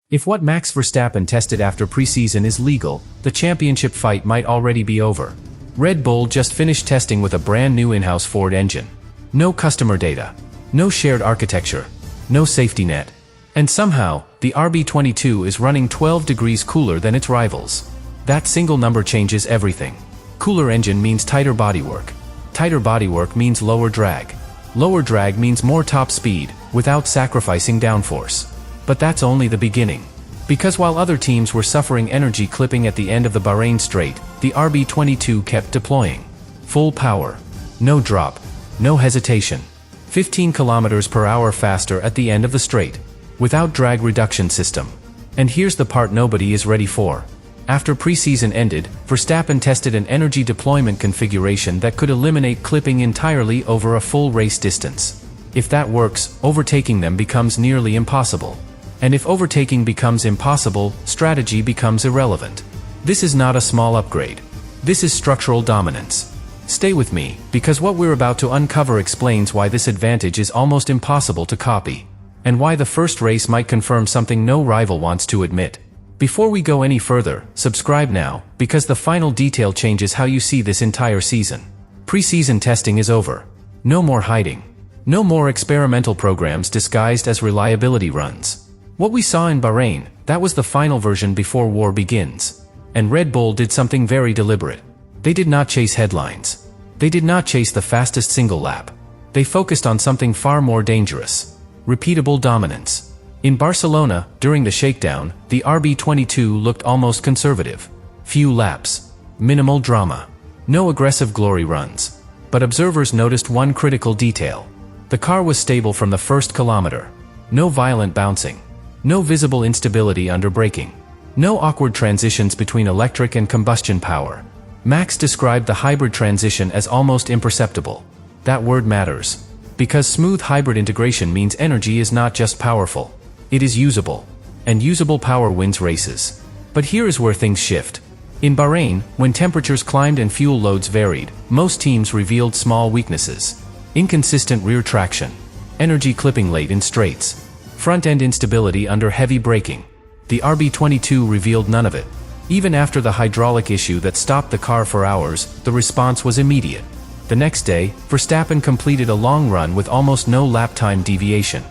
If what Max Verstappen tested after preseason is legal, the championship fight might already be over. Red Bull just finished testing with a brand new in-house Ford engine. No customer data. No shared architecture. No safety net. And somehow, the RB22 is running 12 degrees cooler than its rivals. That single number changes everything. Cooler engine means tighter bodywork. Tighter bodywork means lower drag. Lower drag means more top speed, without sacrificing downforce. But that's only the beginning. Because while other teams were suffering energy clipping at the end of the Bahrain straight, the RB22 kept deploying. Full power. No drop. No hesitation. 15 kilometers per hour faster at the end of the straight. Without drag reduction system. And here's the part nobody is ready for. After preseason ended, Verstappen tested an energy deployment configuration that could eliminate clipping entirely over a full race distance. If that works, overtaking them becomes nearly impossible. And if overtaking becomes impossible, strategy becomes irrelevant. This is not a small upgrade. This is structural dominance. Stay with me, because what we're about to uncover explains why this advantage is almost impossible to copy. And why the first race might confirm something no rival wants to admit. Before we go any further, subscribe now, because the final detail changes how you see this entire season. Preseason testing is over. No more hiding. No more experimental programs disguised as reliability runs. What we saw in Bahrain, that was the final version before war begins. And Red Bull did something very deliberate. They did not chase headlines. They did not chase the fastest single lap. They focused on something far more dangerous. Repeatable dominance. In Barcelona, during the shakedown, the RB22 looked almost conservative. Few laps. Minimal drama. No aggressive glory runs. But observers noticed one critical detail. The car was stable from the first kilometer. No violent bouncing. No visible instability under braking. No awkward transitions between electric and combustion power. Max described the hybrid transition as almost imperceptible. That word matters. Because smooth hybrid integration means energy is not just powerful. It is usable. And usable power wins races. But here is where things shift. In Bahrain, when temperatures climbed and fuel loads varied, most teams revealed small weaknesses. Inconsistent rear traction. Energy clipping late in straights. Front-end instability under heavy braking. The RB22 revealed none of it. Even after the hydraulic issue that stopped the car for hours, the response was immediate. The next day, Verstappen completed a long run with almost no lap time deviation.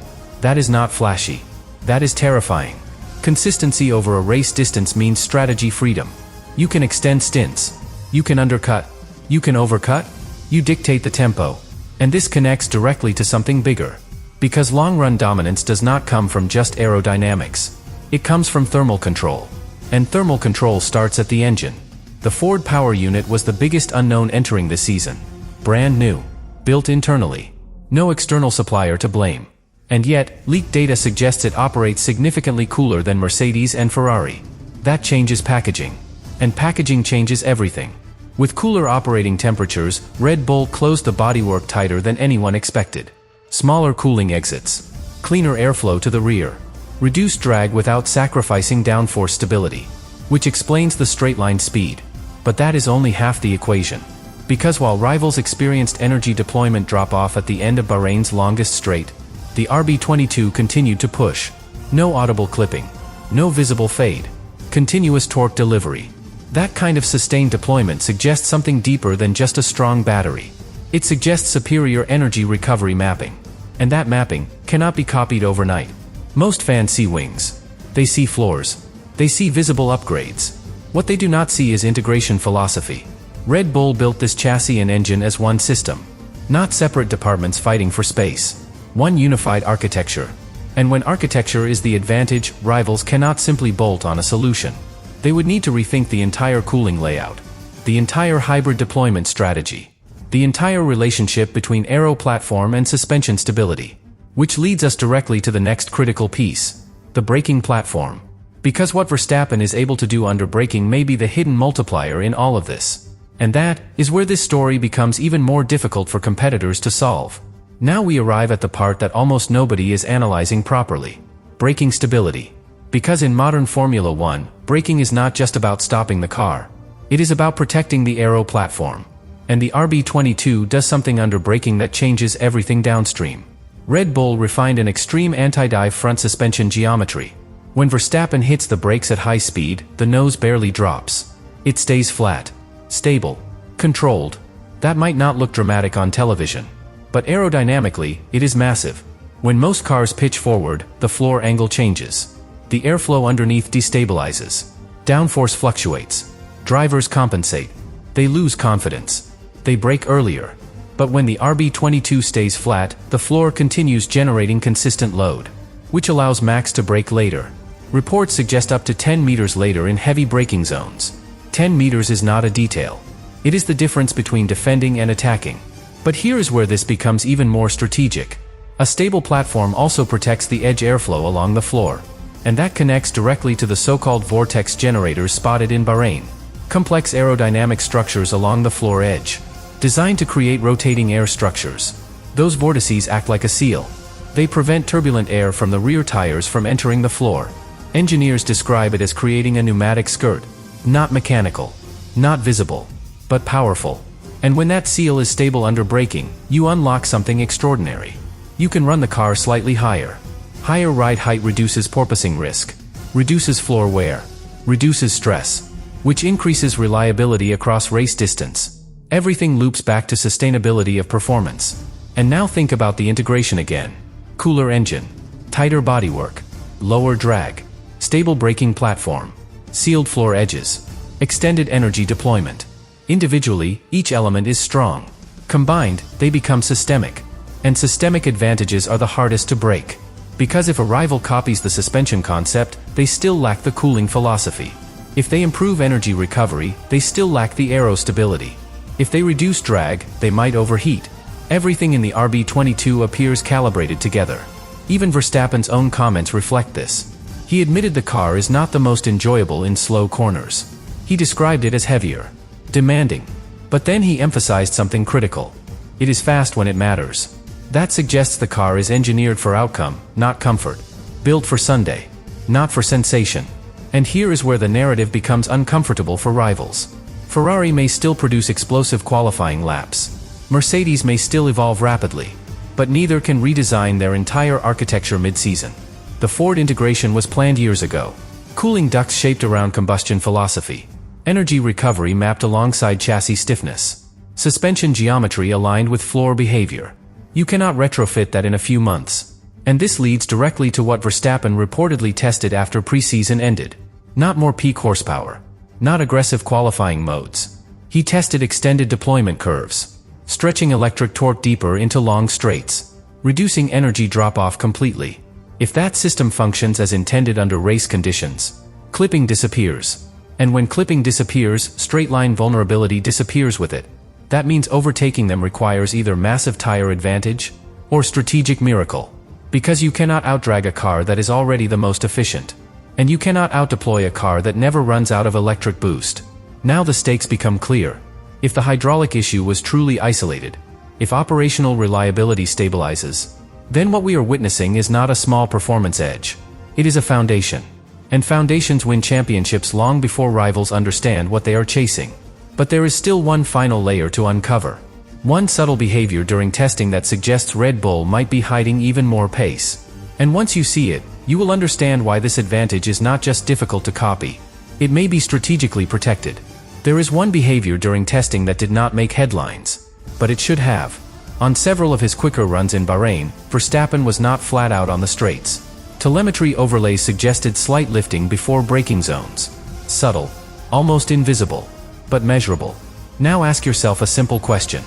That is not flashy. That is terrifying. Consistency over a race distance means strategy freedom. You can extend stints. You can undercut. You can overcut. You dictate the tempo. And this connects directly to something bigger. Because long-run dominance does not come from just aerodynamics. It comes from thermal control. And thermal control starts at the engine. The Ford power unit was the biggest unknown entering this season. Brand new. Built internally. No external supplier to blame. And yet, leaked data suggests it operates significantly cooler than Mercedes and Ferrari. That changes packaging. And packaging changes everything. With cooler operating temperatures, Red Bull closed the bodywork tighter than anyone expected. Smaller cooling exits. Cleaner airflow to the rear. Reduced drag without sacrificing downforce stability. Which explains the straight-line speed. But that is only half the equation. Because while rivals experienced energy deployment drop-off at the end of Bahrain's longest straight, the RB22 continued to push. No audible clipping. No visible fade. Continuous torque delivery. That kind of sustained deployment suggests something deeper than just a strong battery. It suggests superior energy recovery mapping. And that mapping cannot be copied overnight. Most fans see wings. They see floors. They see visible upgrades. What they do not see is integration philosophy. Red Bull built this chassis and engine as one system. Not separate departments fighting for space. One unified architecture. And when architecture is the advantage, rivals cannot simply bolt on a solution. They would need to rethink the entire cooling layout. The entire hybrid deployment strategy. The entire relationship between aero platform and suspension stability. Which leads us directly to the next critical piece. The braking platform. Because what Verstappen is able to do under braking may be the hidden multiplier in all of this. And that is where this story becomes even more difficult for competitors to solve. Now we arrive at the part that almost nobody is analyzing properly. Braking stability. Because in modern Formula 1, braking is not just about stopping the car. It is about protecting the aero platform. And the RB22 does something under braking that changes everything downstream. Red Bull refined an extreme anti-dive front suspension geometry. When Verstappen hits the brakes at high speed, the nose barely drops. It stays flat, stable, controlled. That might not look dramatic on television, but aerodynamically, it is massive. When most cars pitch forward, the floor angle changes. The airflow underneath destabilizes. Downforce fluctuates. Drivers compensate. They lose confidence. They brake earlier. But when the RB22 stays flat, the floor continues generating consistent load, which allows Max to brake later. Reports suggest up to 10 meters later in heavy braking zones. 10 meters is not a detail. It is the difference between defending and attacking. But here is where this becomes even more strategic. A stable platform also protects the edge airflow along the floor, and that connects directly to the so-called vortex generators spotted in Bahrain. Complex aerodynamic structures along the floor edge, designed to create rotating air structures. Those vortices act like a seal. They prevent turbulent air from the rear tires from entering the floor. Engineers describe it as creating a pneumatic skirt. Not mechanical, not visible, but powerful. And when that seal is stable under braking, you unlock something extraordinary. You can run the car slightly higher. Higher ride height reduces porpoising risk, reduces floor wear, reduces stress, which increases reliability across race distance. Everything loops back to sustainability of performance. And now think about the integration again. Cooler engine, tighter bodywork, lower drag, stable braking platform, sealed floor edges, extended energy deployment. Individually, each element is strong. Combined, they become systemic. And systemic advantages are the hardest to break. Because if a rival copies the suspension concept, they still lack the cooling philosophy. If they improve energy recovery, they still lack the aero stability. If they reduce drag, they might overheat. Everything in the RB22 appears calibrated together. Even Verstappen's own comments reflect this. He admitted the car is not the most enjoyable in slow corners. He described it as heavier, demanding. But then he emphasized something critical. It is fast when it matters. That suggests the car is engineered for outcome, not comfort. Built for Sunday, not for sensation. And here is where the narrative becomes uncomfortable for rivals. Ferrari may still produce explosive qualifying laps. Mercedes may still evolve rapidly. But neither can redesign their entire architecture mid-season. The Ford integration was planned years ago. Cooling ducts shaped around combustion philosophy. Energy recovery mapped alongside chassis stiffness. Suspension geometry aligned with floor behavior. You cannot retrofit that in a few months. And this leads directly to what Verstappen reportedly tested after preseason ended. Not more peak horsepower. Not aggressive qualifying modes. He tested extended deployment curves, stretching electric torque deeper into long straights, reducing energy drop-off completely. If that system functions as intended under race conditions, clipping disappears. And when clipping disappears, straight-line vulnerability disappears with it. That means overtaking them requires either massive tire advantage or strategic miracle. Because you cannot outdrag a car that is already the most efficient. And you cannot outdeploy a car that never runs out of electric boost. Now the stakes become clear. If the hydraulic issue was truly isolated, if operational reliability stabilizes, then what we are witnessing is not a small performance edge. It is a foundation. And foundations win championships long before rivals understand what they are chasing. But there is still one final layer to uncover. One subtle behavior during testing that suggests Red Bull might be hiding even more pace. And once you see it, you will understand why this advantage is not just difficult to copy. It may be strategically protected. There is one behavior during testing that did not make headlines. But it should have. On several of his quicker runs in Bahrain, Verstappen was not flat out on the straights. Telemetry overlays suggested slight lifting before braking zones. Subtle, almost invisible, but measurable. Now ask yourself a simple question.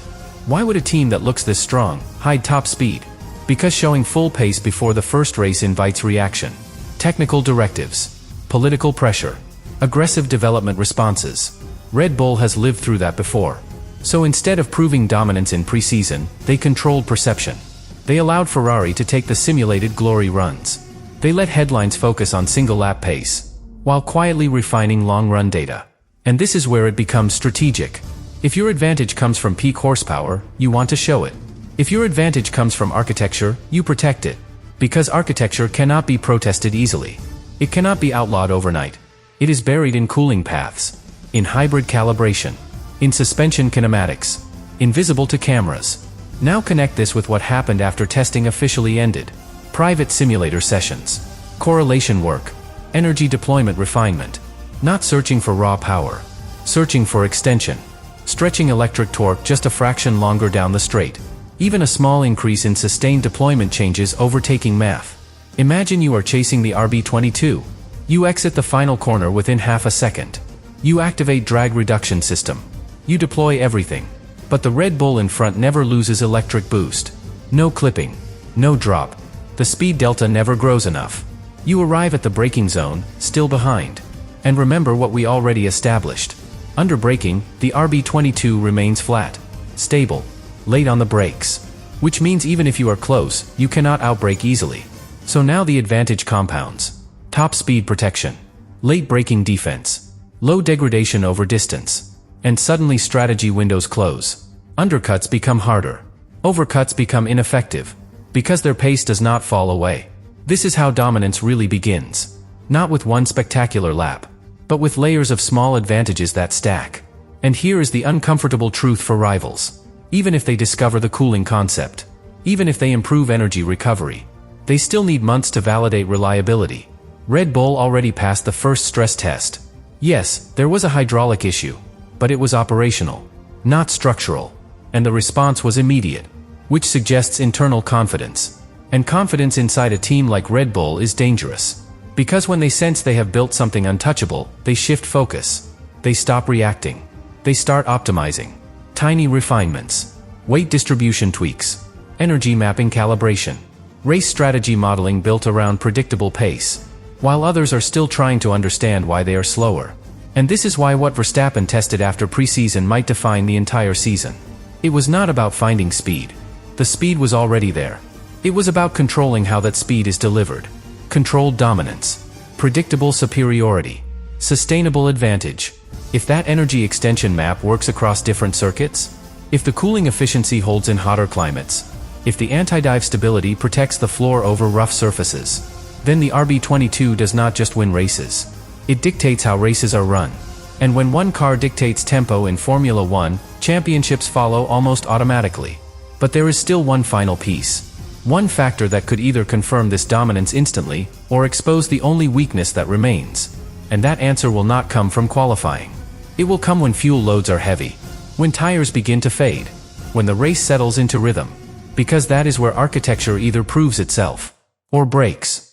Why would a team that looks this strong hide top speed? Because showing full pace before the first race invites reaction. Technical directives, political pressure, aggressive development responses. Red Bull has lived through that before. So instead of proving dominance in preseason, they controlled perception. They allowed Ferrari to take the simulated glory runs. They let headlines focus on single-lap pace, while quietly refining long-run data. And this is where it becomes strategic. If your advantage comes from peak horsepower, you want to show it. If your advantage comes from architecture, you protect it. Because architecture cannot be protested easily. It cannot be outlawed overnight. It is buried in cooling paths, in hybrid calibration, in suspension kinematics, invisible to cameras. Now connect this with what happened after testing officially ended. Private simulator sessions, correlation work, Energy deployment refinement. Not searching for raw power. Searching for extension. Stretching electric torque just a fraction longer down the straight. Even a small increase in sustained deployment changes overtaking math. Imagine you are chasing the RB22. You exit the final corner within half a second. You activate drag reduction system. You deploy everything. But the Red Bull in front never loses electric boost. No clipping. No drop. The speed delta never grows enough. You arrive at the braking zone, still behind. And remember what we already established. Under braking, the RB22 remains flat, stable, late on the brakes. Which means even if you are close, you cannot outbrake easily. So now the advantage compounds. Top speed protection. Late braking defense. Low degradation over distance. And suddenly strategy windows close. Undercuts become harder. Overcuts become ineffective. Because their pace does not fall away. This is how dominance really begins. Not with one spectacular lap, but with layers of small advantages that stack. And here is the uncomfortable truth for rivals. Even if they discover the cooling concept, even if they improve energy recovery, they still need months to validate reliability. Red Bull already passed the first stress test. Yes, there was a hydraulic issue, but it was operational, not structural. And the response was immediate, which suggests internal confidence. And confidence inside a team like Red Bull is dangerous. Because when they sense they have built something untouchable, they shift focus. They stop reacting. They start optimizing. Tiny refinements. Weight distribution tweaks. Energy mapping calibration. Race strategy modeling built around predictable pace. While others are still trying to understand why they are slower. And this is why what Verstappen tested after preseason might define the entire season. It was not about finding speed. The speed was already there. It was about controlling how that speed is delivered. Controlled dominance. Predictable superiority. Sustainable advantage. If that energy extension map works across different circuits, if the cooling efficiency holds in hotter climates, if the anti-dive stability protects the floor over rough surfaces, then the RB22 does not just win races. It dictates how races are run. And when one car dictates tempo in Formula 1, championships follow almost automatically. But there is still one final piece. One factor that could either confirm this dominance instantly, or expose the only weakness that remains. And that answer will not come from qualifying. It will come when fuel loads are heavy. When tires begin to fade. When the race settles into rhythm. Because that is where architecture either proves itself, or breaks.